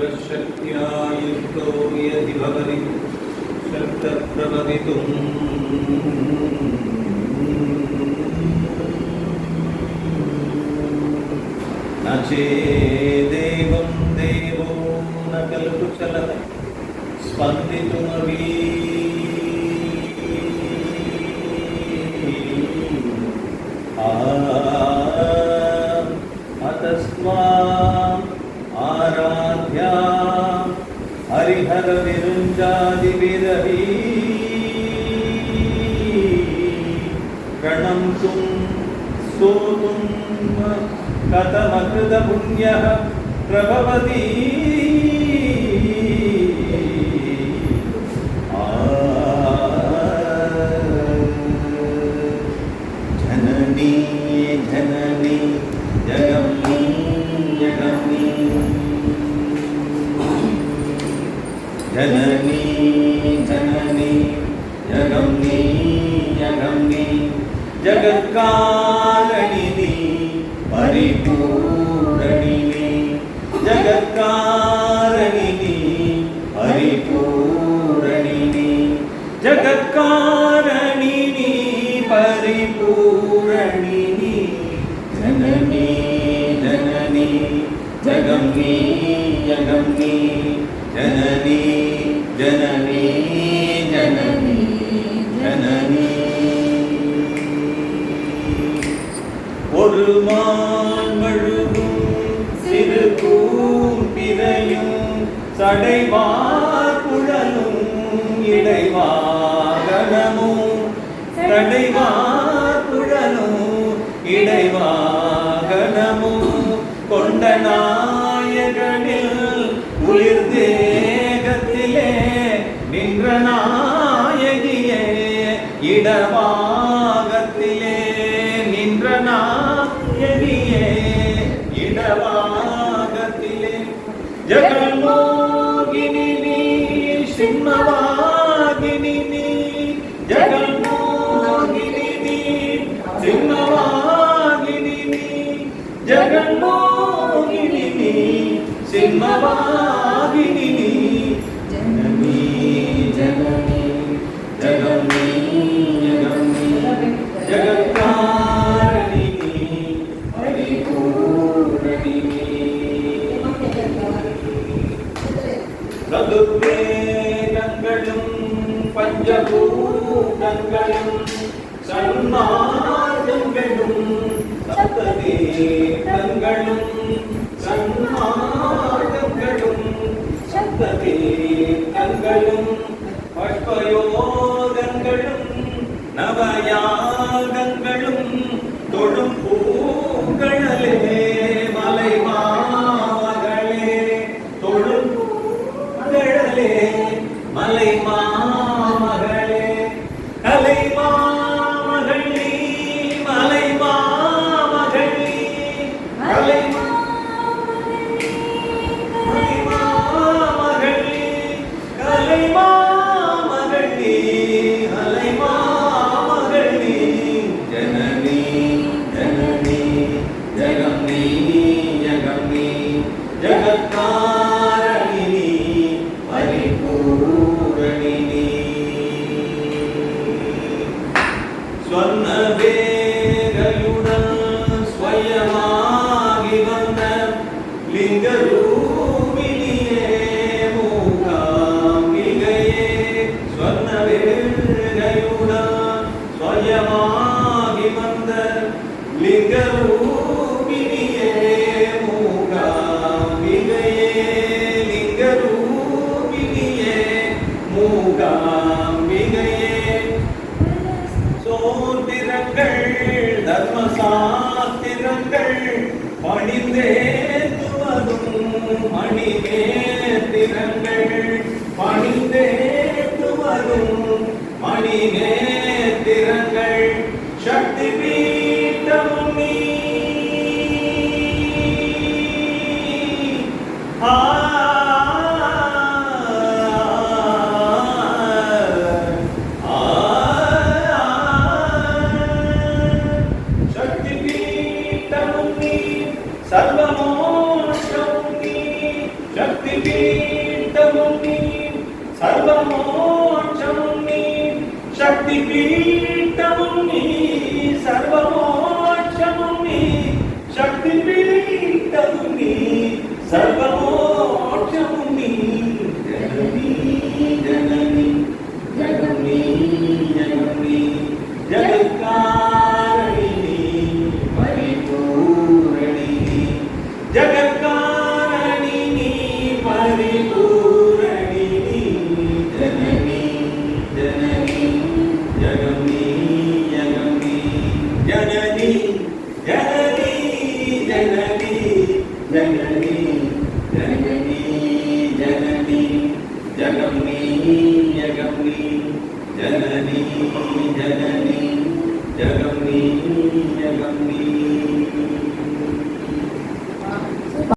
शक्त्या युक्तो यदि भवति शक्तप्रवदितुम् न चेदेवं देवो न खलु चलत् स्पन्दितुमपि अतस्त्वाम् आराध्या हरिहर विरुञ्जादिविरही प्रणन्तुं स्तोतुं कथमकृतपुण्यः प्रभवति जननी जननी जगन्नी जगन्नी जननी जननी जगन्नी जगन्नी जगत्कारणिनी परिपूरणिनी जगत्कारणिनी परिपूरणिनी जगत्कारणिनी परिपूरणिनी जननी जननी जगन्नी जगन्नी जननी जननी जननी जननी ஒரு மான்மழுவும் சிறு கூம்பிரையும் சடைவார் குழலும் இடைவாகனமும் சடைவார் குழலும் இடைவாகனமும் கொண்ட நாயகனில் உயிர் தேகத்திலே நின்ற நாயகியே இடவாகத்திலே நின்ற நாயகியே இடவாகத்திலே ஜகன்மோகினி நீ சிம்மவாகினி நீ ஜகன்மோகினி நீ சிம்மவாகினி நீ ஜகன்மோகினி நீ சிம்மவாகினி நீ ஜனனி ஜனனி ஜகன்னி ஜகன்னி ஜகத்காரிணி பரிபூரணி சதுர்வேதங்களும் பஞ்சபூதங்களும் சன்மார்க்கங்களும் சப்ததீர்த்தங்களும் சன்மார்க்கங்களும் சப்ததீர்த்தங்களும் பஷ்பயோகங்களும் நவயாகங்களும் தொழும் பூங்கழலே மலைமாமகளே தொழும் பூங்கழலே மலைமாமகளே கலைமாமகளே மலைமாமகளே கலைமாமகளே கலைமாமகளே அலைமாமகளே ஜனனி ஜனனி ஜகன்னி ஜகன்னி ஜகத்காரிணி பரிபூரணினி ஸ்வர்ணவேகையுடன் ஸ்வயமாகி வந்த லிங்கரூபிணியே மூகாம்பிகையே ஸ்வர்ணவேகையுடன் ஸ்வயமாகி வந்த லிங்கரூபிணியே மூகாம்பிகையே லிங்கரூபிணியே மூகாம்பிகையே சோத்திரங்கள் தர்மசாத்திரங்கள் பணிந்தேத்துவதும் மணிமேத்திரங்கள் பணிந்தேத்துவதும் மணிமேத்திரங்கள் சக்தி பீட்டமும் நீ சர்வமோஷம் நீ சக்தி பீட்டமும் நீ சர்வமோட்சமும் நீ சக்தி பீட்டமும் நீ சர்வமோட்சமும் நீ சக்தி பீட்டமும் நீ சர்வமோட்சமும் நீ ஜனனி ஜனனி ஜகன்னி ஜகன்னி ஜகத்காரிணி பரிபூரணி ஜகத்காரிணி பரிபூரணி ஜனனி ஜனனி ஜகன்னி ஜகன்னி ஜனனி ஜனனி ஜனனி ஜனனி ஜனனி ஜனனி ஜகன்னி ஜகன்னி ஜனனி ஜனனி ஜகன்னி ஜகன்னி